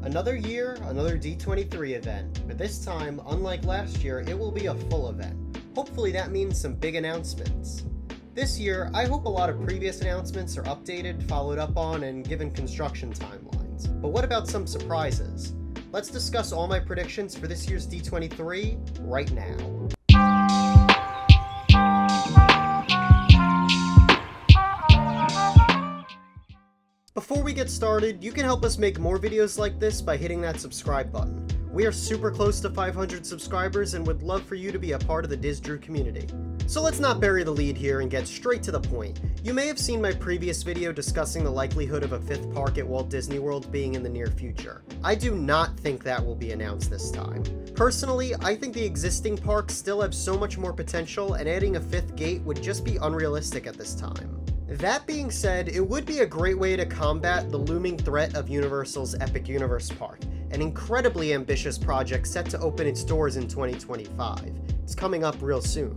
Another year, another D23 event, but this time, unlike last year, it will be a full event. Hopefully that means some big announcements. This year, I hope a lot of previous announcements are updated, followed up on, and given construction timelines. But what about some surprises? Let's discuss all my predictions for this year's D23 right now. Before we get started, you can help us make more videos like this by hitting that subscribe button. We are super close to 500 subscribers and would love for you to be a part of the DisDrew community. So let's not bury the lead here and get straight to the point. You may have seen my previous video discussing the likelihood of a 5th park at Walt Disney World being in the near future. I do not think that will be announced this time. Personally, I think the existing parks still have so much more potential, and adding a 5th gate would just be unrealistic at this time. That being said, it would be a great way to combat the looming threat of Universal's Epic Universe Park, an incredibly ambitious project set to open its doors in 2025. It's coming up real soon.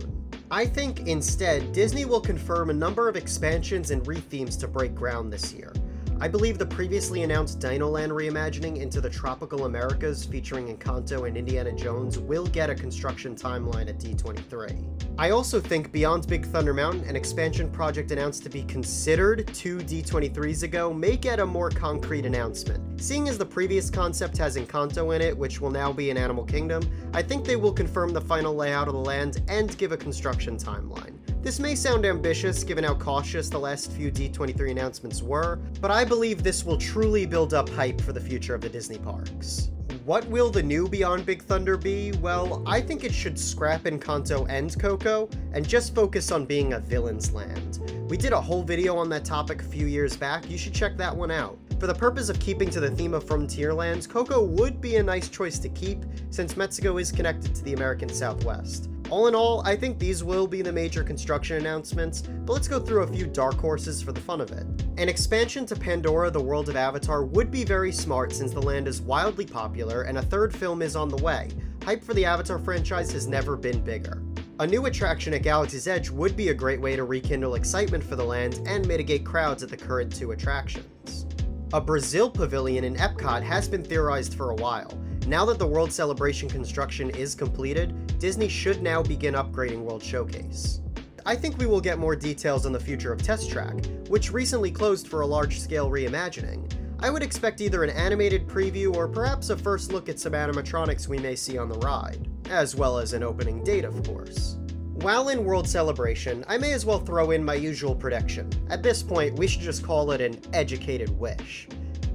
I think, instead, Disney will confirm a number of expansions and rethemes to break ground this year. I believe the previously announced Dinoland reimagining into the tropical Americas featuring Encanto and Indiana Jones will get a construction timeline at D23. I also think Beyond Big Thunder Mountain, an expansion project announced to be considered 2 D23s ago, may get a more concrete announcement. Seeing as the previous concept has Encanto in it, which will now be in Animal Kingdom, I think they will confirm the final layout of the land and give a construction timeline. This may sound ambitious given how cautious the last few D23 announcements were, but I believe this will truly build up hype for the future of the Disney parks. What will the new Beyond Big Thunder be? Well, I think it should scrap Encanto and Coco, and just focus on being a villain's land. We did a whole video on that topic a few years back, you should check that one out. For the purpose of keeping to the theme of Frontierlands, Coco would be a nice choice to keep, since Mexico is connected to the American Southwest. All in all, I think these will be the major construction announcements, but let's go through a few dark horses for the fun of it. An expansion to Pandora, the world of Avatar, would be very smart since the land is wildly popular and a 3rd film is on the way. Hype for the Avatar franchise has never been bigger. A new attraction at Galaxy's Edge would be a great way to rekindle excitement for the land and mitigate crowds at the current 2 attractions. A Brazil pavilion in Epcot has been theorized for a while. Now that the World Celebration construction is completed, Disney should now begin upgrading World Showcase. I think we will get more details on the future of Test Track, which recently closed for a large-scale reimagining. I would expect either an animated preview or perhaps a first look at some animatronics we may see on the ride, as well as an opening date, of course. While in World Celebration, I may as well throw in my usual prediction. At this point, we should just call it an educated wish.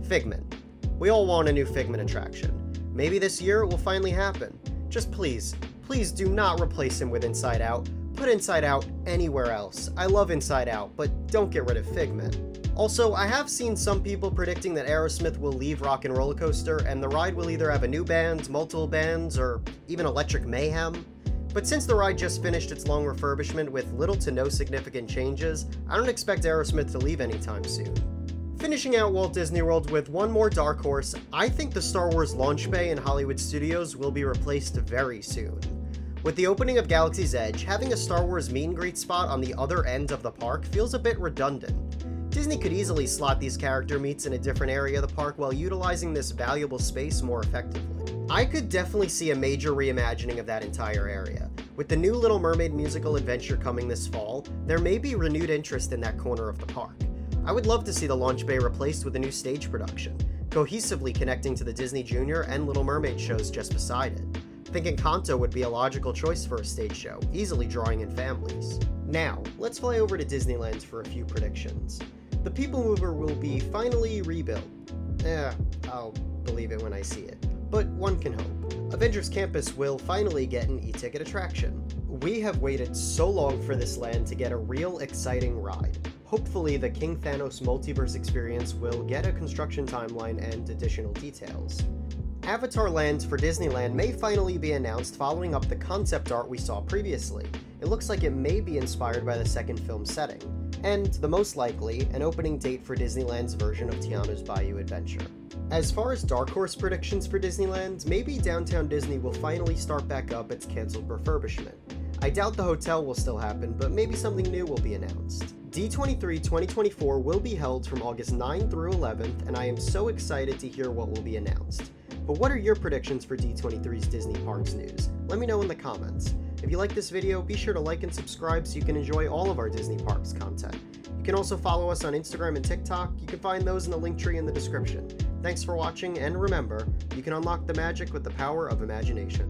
Figment. We all want a new Figment attraction. Maybe this year it will finally happen. Just please do not replace him with Inside Out. Put Inside Out anywhere else. I love Inside Out, but don't get rid of Figment. Also, I have seen some people predicting that Aerosmith will leave Rock and Roller Coaster and the ride will either have a new band, multiple bands, or even Electric Mayhem. But since the ride just finished its long refurbishment with little to no significant changes, I don't expect Aerosmith to leave anytime soon. Finishing out Walt Disney World with one more dark horse, I think the Star Wars launch bay in Hollywood Studios will be replaced very soon. With the opening of Galaxy's Edge, having a Star Wars meet and greet spot on the other end of the park feels a bit redundant. Disney could easily slot these character meets in a different area of the park while utilizing this valuable space more effectively. I could definitely see a major reimagining of that entire area. With the new Little Mermaid musical adventure coming this fall, there may be renewed interest in that corner of the park. I would love to see the launch bay replaced with a new stage production, cohesively connecting to the Disney Junior and Little Mermaid shows just beside it. I think Encanto would be a logical choice for a stage show, easily drawing in families. Now, let's fly over to Disneyland for a few predictions. The People Mover will be finally rebuilt. I'll believe it when I see it. But one can hope. Avengers Campus will finally get an e-ticket attraction. We have waited so long for this land to get a real exciting ride. Hopefully, the King Thanos multiverse experience will get a construction timeline and additional details. Avatar Land for Disneyland may finally be announced following up the concept art we saw previously. It looks like it may be inspired by the second film setting. And, the most likely, an opening date for Disneyland's version of Tiana's Bayou Adventure. As far as dark horse predictions for Disneyland, maybe Downtown Disney will finally start back up its cancelled refurbishment. I doubt the hotel will still happen, but maybe something new will be announced. D23 2024 will be held from August 9 through 11th, and I am so excited to hear what will be announced. But what are your predictions for D23's Disney Parks news? Let me know in the comments. If you like this video, be sure to like and subscribe so you can enjoy all of our Disney Parks content. You can also follow us on Instagram and TikTok. You can find those in the link tree in the description. Thanks for watching, and remember, you can unlock the magic with the power of imagination.